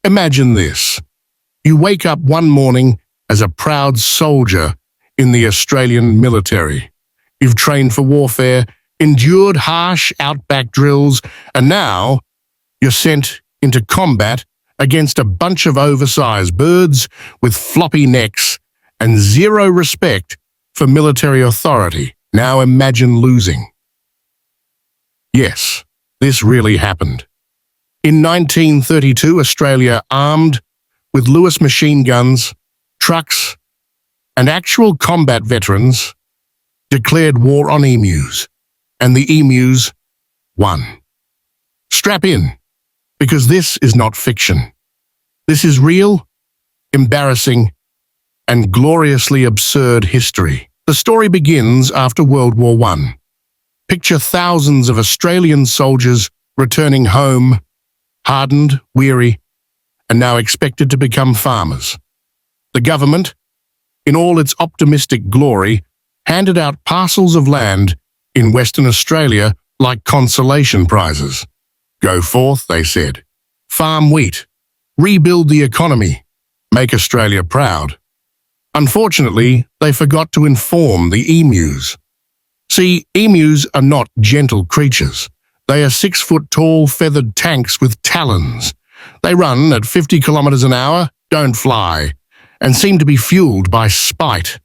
Imagine this. You wake up one morning as a proud soldier in the Australian military. You've trained for warfare, endured harsh outback drills, and now you're sent into combat against a bunch of oversized birds with floppy necks and zero respect for military authority. Now imagine losing. Yes, this really happened. In 1932, Australia, armed with Lewis machine guns, trucks, and actual combat veterans, declared war on emus, and the emus won. Strap in, because this is not fiction. This is real, embarrassing, and gloriously absurd history. The story begins after World War I. Picture thousands of Australian soldiers returning home, hardened, weary, and now expected to become farmers. The government, in all its optimistic glory, handed out parcels of land in Western Australia like consolation prizes. Go forth, they said. Farm wheat. Rebuild the economy. Make Australia proud. Unfortunately, they forgot to inform the emus. See, emus are not gentle creatures. They are 6-foot-tall feathered tanks with talons. They run at 50 kilometers an hour, don't fly, and seem to be fueled by spite.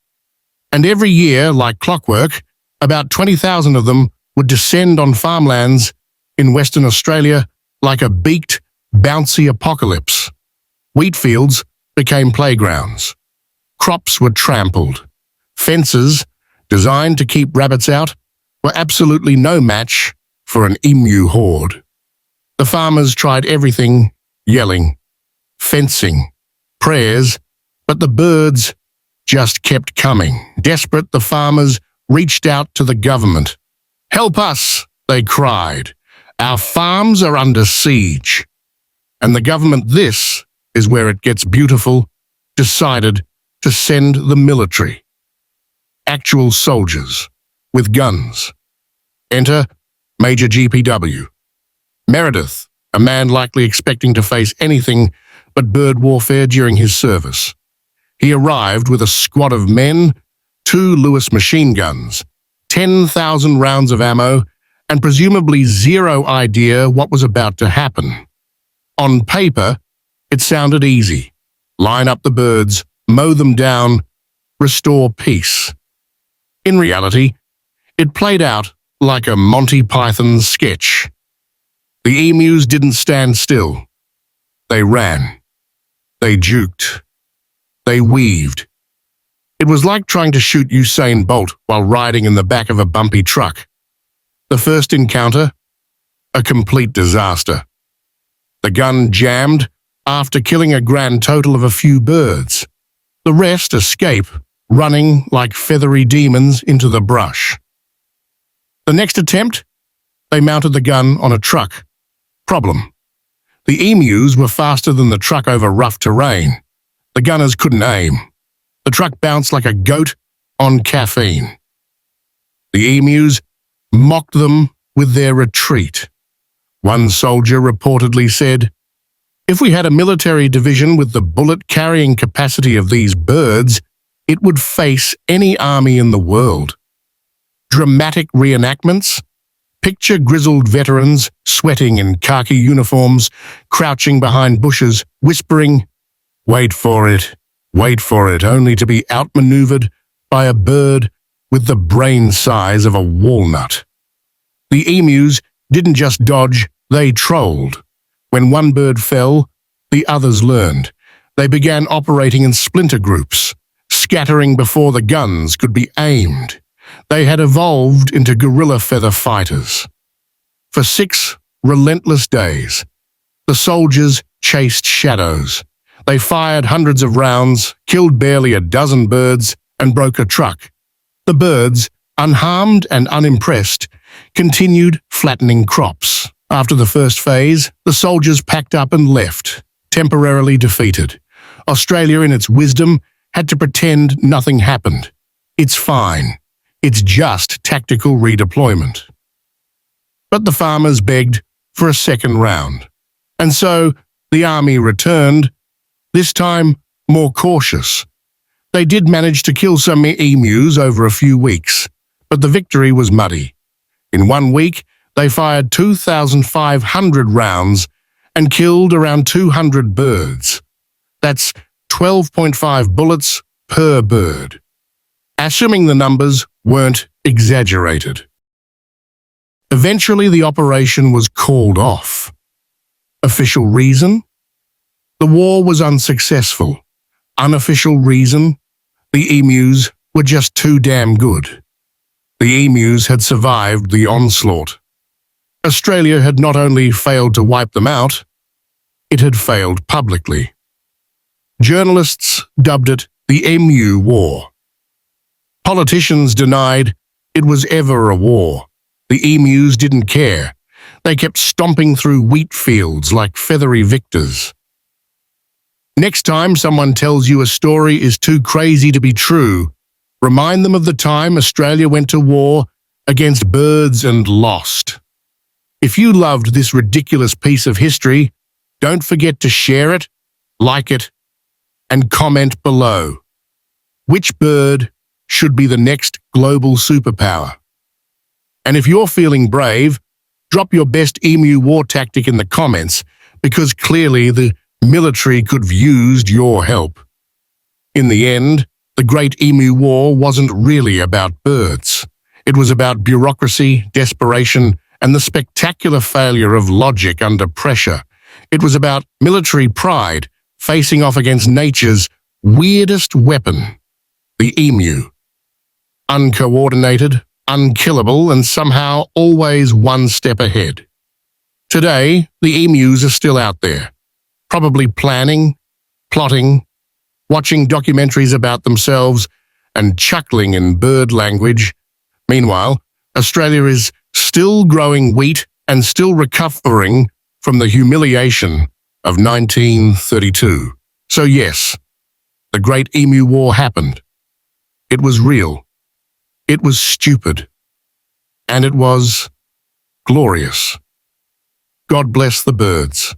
And every year, like clockwork, about 20,000 of them would descend on farmlands in Western Australia like a beaked, bouncy apocalypse. Wheat fields became playgrounds. Crops were trampled. Fences, designed to keep rabbits out, were absolutely no match for an emu horde. The farmers tried everything, yelling, fencing, prayers, but the birds just kept coming. Desperate, the farmers reached out to the government. "Help us," they cried. "Our farms are under siege." And the government, this is where it gets beautiful, decided to send the military. Actual soldiers, with guns. Enter Major GPW. Meredith, a man likely expecting to face anything but bird warfare during his service. He arrived with a squad of men, 2 Lewis machine guns, 10,000 rounds of ammo, and presumably zero idea what was about to happen. On paper, it sounded easy. Line up the birds, mow them down, restore peace. In reality, it played out like a Monty Python sketch. The emus didn't stand still. They ran. They juked. They weaved. It was like trying to shoot Usain Bolt while riding in the back of a bumpy truck. The first encounter? A complete disaster. The gun jammed after killing a grand total of a few birds. The rest escape, running like feathery demons into the brush. The next attempt? They mounted the gun on a truck. Problem: the emus were faster than the truck over rough terrain. The gunners couldn't aim. The truck bounced like a goat on caffeine. The emus mocked them with their retreat. One soldier reportedly said, "If we had a military division with the bullet-carrying capacity of these birds, it would face any army in the world." Dramatic reenactments? Picture grizzled veterans, sweating in khaki uniforms, crouching behind bushes, whispering, wait for it, only to be outmaneuvered by a bird with the brain size of a walnut. The emus didn't just dodge, they trolled. When one bird fell, the others learned. They began operating in splinter groups, scattering before the guns could be aimed. They had evolved into guerrilla feather fighters. For 6 relentless days, the soldiers chased shadows. They fired hundreds of rounds, killed barely a dozen birds, and broke a truck. The birds, unharmed and unimpressed, continued flattening crops. After the first phase, the soldiers packed up and left, temporarily defeated. Australia, in its wisdom, had to pretend nothing happened. It's fine. It's just tactical redeployment. But the farmers begged for a second round. And so The army returned, this time more cautious. They did manage to kill some emus over a few weeks, but the victory was muddy. In 1 week, they fired 2,500 rounds and killed around 200 birds. That's 12.5 bullets per bird. Assuming the numbers weren't exaggerated. Eventually, the operation was called off. Official reason? The war was unsuccessful. Unofficial reason? The emus were just too damn good. The emus had survived the onslaught. Australia had not only failed to wipe them out, it had failed publicly. Journalists dubbed it the Emu War. Politicians denied it was ever a war. The emus didn't care. They kept stomping through wheat fields like feathery victors. Next time someone tells you a story is too crazy to be true, remind them of the time Australia went to war against birds and lost. If you loved this ridiculous piece of history, don't forget to share it, like it, and comment below. Which bird should be the next global superpower? And if you're feeling brave, drop your best emu war tactic in the comments, because clearly the military could have used your help. In the end, the Great Emu War wasn't really about birds. It was about bureaucracy, desperation, and the spectacular failure of logic under pressure. It was about military pride facing off against nature's weirdest weapon, the emu. Uncoordinated, unkillable, and somehow always one step ahead. Today, the emus are still out there, probably planning, plotting, watching documentaries about themselves, and chuckling in bird language. Meanwhile, Australia is still growing wheat and still recovering from the humiliation of 1932. So yes, the Great Emu War happened. It was real. It was stupid. And it was glorious. God bless the birds.